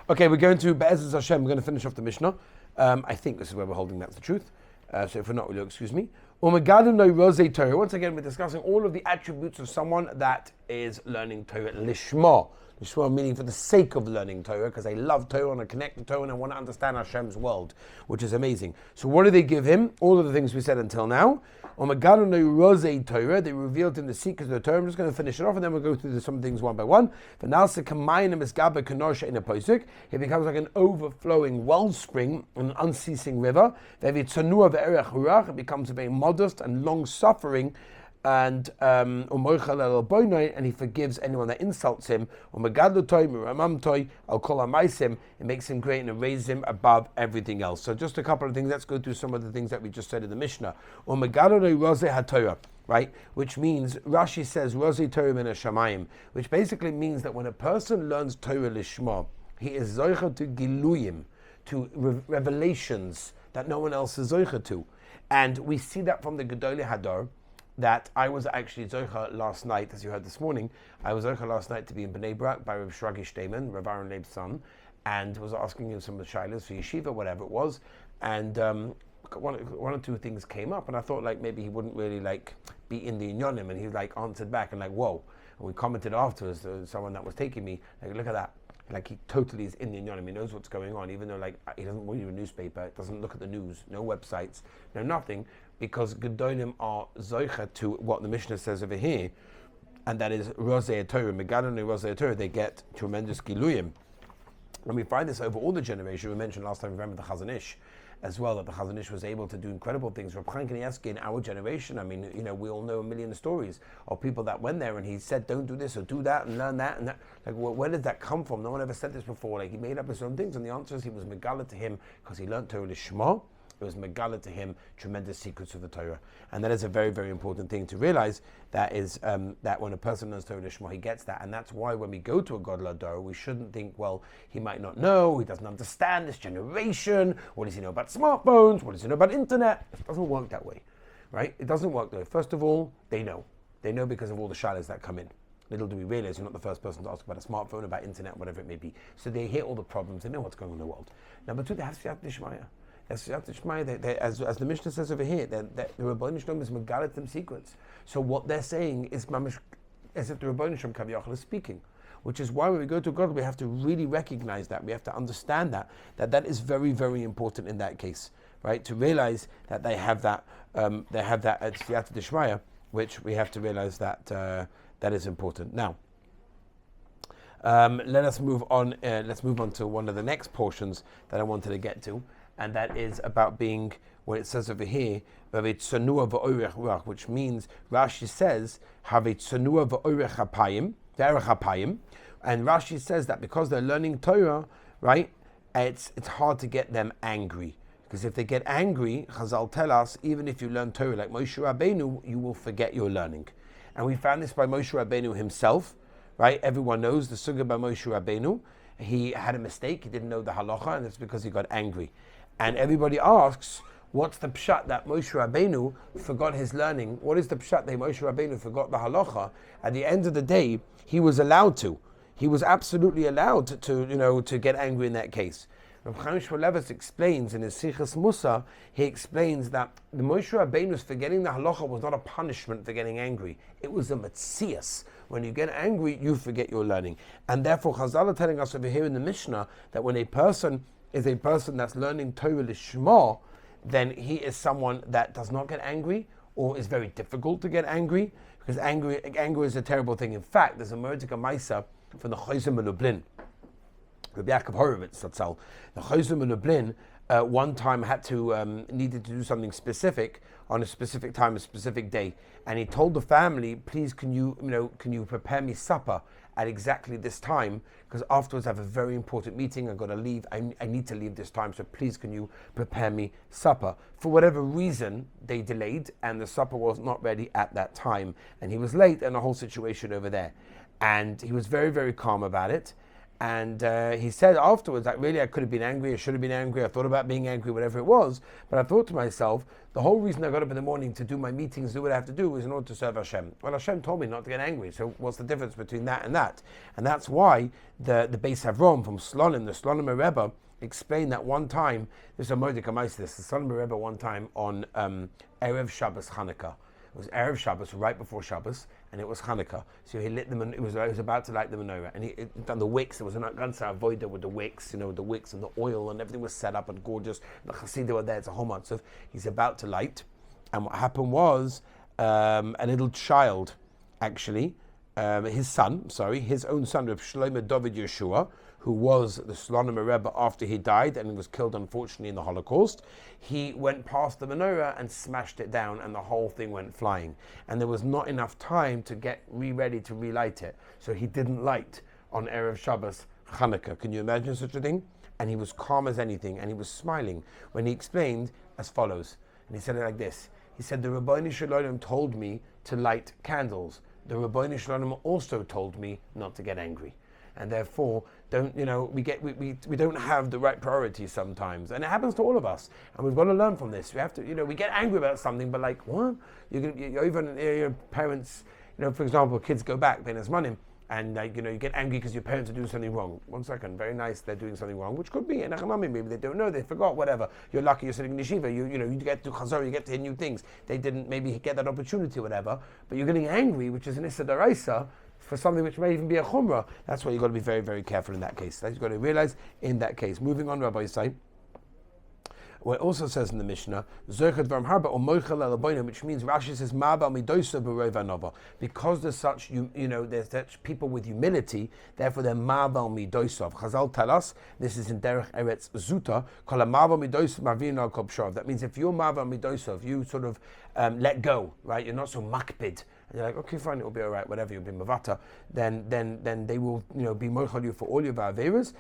Okay, we're going to Be'ezus Hashem. We're going to finish off the Mishnah. I think this is where we're holding. That's the truth. So if we're not, we'll excuse me. Once again, we're discussing all of the attributes of someone that is learning Torah lishma. Lishma meaning for the sake of learning Torah, because they love Torah and connect to Torah and want to understand Hashem's world, which is amazing. So what do they give him? All of the things we said until now. They revealed in the secrets of the Torah. I'm just going to finish it off and then we'll go through some things one by one. It becomes like an overflowing wellspring, an unceasing river. It becomes a very modest and long-suffering, and he forgives anyone that insults him. It makes him great and it raises him above everything else. So just a couple of things. Let's go through some of the things that we just said in the Mishnah. Right, which means Rashi says Rozi Torah min hashamayim, which basically means that when a person learns Torah lishma, he is zoicha to giluyim, to revelations that no one else is zoicha to, and we see that from the Gedolei Hadar. That I was actually zoicha last night, as you heard this morning. I was zoicha last night to be in Bnei Brak by Rav Shragi Shteiman, Rav Aaron Leib's son, and was asking him some of the shilas for yeshiva, whatever it was, and one or two things came up, and I thought like maybe he wouldn't really like be in the inyonim, and he like answered back and like whoa, and we commented afterwards. Someone that was taking me like, look at that. Like he totally is in the inyonim. He knows what's going on, even though like he doesn't read a newspaper, doesn't look at the news, no websites, no nothing, because Gedolim are zoicha to what the Mishnah says over here, and that is Rozei Torah, Megadon Rozei Torah. They get tremendous giluyim, and we find this over all the generations. We mentioned last time, remember the Chazon Ish as well, that the Chazon Ish was able to do incredible things. Reb Chaim Kanievsky in our generation, I mean, you know, we all know a million stories of people that went there and he said, don't do this or do that and learn that and that. Like, where did that come from? No one ever said this before. Like, he made up his own things, and the answer is he was Megala to him because he learned Torah Lishma. It was Megala to him tremendous secrets of the Torah. And that is a very, very important thing to realize, that is that when a person learns Torah Lishma, he gets that. And that's why when we go to a Gadol Hador, we shouldn't think, well, he might not know, he doesn't understand this generation, what does he know about smartphones, what does he know about internet? It doesn't work that way, right? It doesn't work that way. First of all, they know. They know because of all the shalas that come in. Little do we realize you're not the first person to ask about a smartphone, about internet, whatever it may be. So they hear all the problems, they know what's going on in the world. Number two, they have Siyat Nishmaya. As the Mishnah says over here, that the Rebbeinu Shalom is megalit them secrets. So what they're saying is mamish, as if the Rebbeinu Shalom Kaviyachal is speaking, which is why when we go to God, we have to really recognize that. We have to understand that is very, very important in that case, right? To realize that they have that Siyata Dishmaya, which we have to realize that that is important. Now, let us move on. Let's move on to one of the next portions that I wanted to get to. And that is about being, what it says over here, which means, Rashi says, and Rashi says that because they're learning Torah, right, it's hard to get them angry. Because if they get angry, Chazal tell us, even if you learn Torah like Moshe Rabbeinu, you will forget your learning. And we found this by Moshe Rabbeinu himself, right? Everyone knows the sugya by Moshe Rabbeinu. He had a mistake, he didn't know the halacha, and it's because he got angry. And everybody asks, what's the pshat that Moshe Rabbeinu forgot his learning? What is the pshat that Moshe Rabbeinu forgot the halacha? At the end of the day, he was allowed to. He was absolutely allowed to get angry in that case. Rav Chaim Shmulevitz explains in his Sichas Musa, he explains that the Moshe Rabbeinu's forgetting the halacha was not a punishment for getting angry. It was a metzias. When you get angry, you forget your learning. And therefore, Chazal are telling us over here in the Mishnah that when a person is a person that's learning Torah Lishma, then he is someone that does not get angry, or is very difficult to get angry, because anger is a terrible thing. In fact, there's a Mordechai Maisa from the Chozim in Lublin, Rabbi Yaakov Horowitz, the Chozim in Lublin, one time needed to do something specific on a specific time, a specific day, and he told the family, please can you prepare me supper at exactly this time, because afterwards I have a very important meeting, I've got to leave, I need to leave this time, so please can you prepare me supper. For whatever reason, they delayed, and the supper was not ready at that time, and he was late, and the whole situation over there. And he was very, very calm about it, And he said afterwards, like, really, I could have been angry, I should have been angry, I thought about being angry, whatever it was. But I thought to myself, the whole reason I got up in the morning to do my meetings, do what I have to do, is in order to serve Hashem. Well, Hashem told me not to get angry, so what's the difference between that and that? And that's why the Beis Avrom from Slonim, the Slonim Rebbe, explained that one time, there's a Mordecai Meister, the Slonim Rebbe one time on Erev Shabbos Hanukkah. It was Erev Shabbos, right before Shabbos, and it was Hanukkah. So he lit them, and it was about to light the menorah, and he done the wicks. There was a ganze avodah with the wicks, the wicks and the oil, and everything was set up and gorgeous. The Hasidim were there. It's a whole month. So he's about to light, and what happened was a little child, actually, his own son, Reb Shlomo David Yeshua, who was the Slonim Rebbe after he died and he was killed unfortunately in the Holocaust, he went past the menorah and smashed it down, and the whole thing went flying. And there was not enough time to get ready to relight it. So he didn't light on Erev Shabbos Hanukkah. Can you imagine such a thing? And he was calm as anything, and he was smiling when he explained as follows. And he said it like this. He said, the Rabbeinu Shalom told me to light candles. The Rabbeinu Shalom also told me not to get angry. And therefore, we don't have the right priorities sometimes, and it happens to all of us. And we've got to learn from this. We have to, we get angry about something, but like what? Your parents, for example, kids go back, paying us money, and you get angry because your parents are doing something wrong. 1 second, very nice, they're doing something wrong, which could be in Achamami, maybe they don't know, they forgot, whatever. You're lucky, you're sitting in yeshiva, you get to Chazor, you get to hear new things. They didn't maybe get that opportunity, whatever. But you're getting angry, which is an Issa D'Oraisa, for something which may even be a chumrah. That's why you've got to be very, very careful in that case. You've got to realize in that case. Moving on, Rabbi Yisai, where it also says in the Mishnah, which means Rashi says, because there's such, there's such people with humility, therefore they're ma'abal midosav. Chazal tell us, this is in Derech Eretz Zuta, that means if you're ma'abal midosav, you sort of let go, right? You're not so makpid. And you're like, okay, fine, it'll be all right, whatever, you'll be mavata. Then they will, be moichal you for all your averas.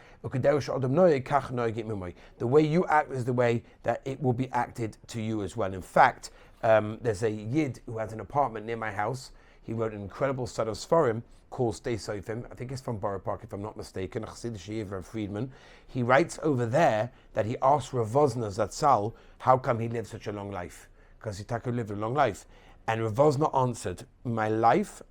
The way you act is the way that it will be acted to you as well. In fact, there's a yid who has an apartment near my house. He wrote an incredible set of Sfarim called Stay Soifim. I think it's from Borough Park, if I'm not mistaken. Rav Friedman. He writes over there that he asked Rav Vosner Zatzal, how come he lived such a long life? Because he lived a long life. And Rav Vosner answered, my life,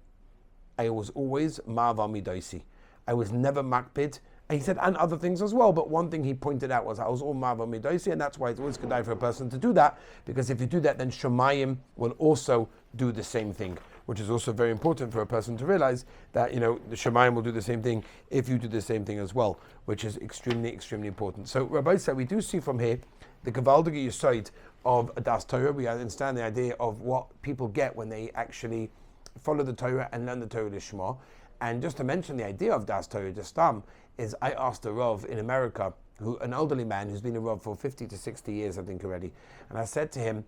I was always ma'aval midosi. I was never makpid. And he said, and other things as well, but one thing he pointed out was I was all ma'aval midosi, and that's why it's always good for a person to do that, because if you do that, then Shemayim will also do the same thing, which is also very important for a person to realize that, the Shemayim will do the same thing if you do the same thing as well, which is extremely, extremely important. So Rabbi said, we do see from here the Gavaldige Yesod of Das Torah. We understand the idea of what people get when they actually follow the Torah and learn the Torah Lishma. And just to mention the idea of Das Torah Dastam is, I asked a Rav in America, an elderly man who's been a Rav for 50 to 60 years, I think already, and I said to him,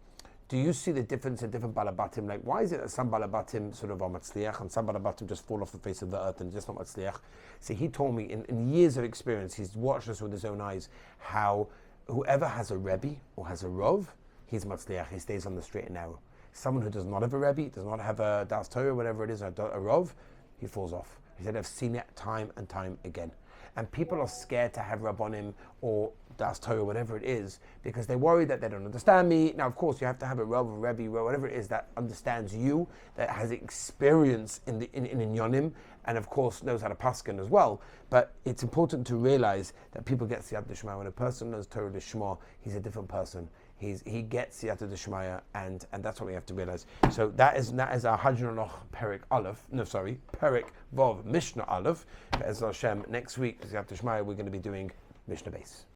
do you see the difference in different balabatim? Like, why is it that some balabatim sort of are matzliach and some balabatim just fall off the face of the earth and just not matzliach? See, he told me in years of experience, he's watched this with his own eyes, how whoever has a Rebbe or has a Rav, he's matzliach, he stays on the straight and narrow. Someone who does not have a Rebbe, does not have a Das Torah, whatever it is, a Rav, he falls off. He said, I've seen it time and time again. And people are scared to have Rabbonim or Das Torah, whatever it is, because they worry that they don't understand me. Now, of course, you have to have a Rav, a Rebbe, whatever it is that understands you, that has experience in Yonim, and of course knows how to paskin as well. But it's important to realize that people get Siyat D'Shmaya. When a person knows Torah D'Shma, he's a different person. He gets Siyata D'Shmaya, and that's what we have to realize. So that is our Hajnonoch Perek Vov Mishnah Aleph. Be'ez Hashem, next week, Siyata D'Shmaya, we're going to be doing Mishnah Base.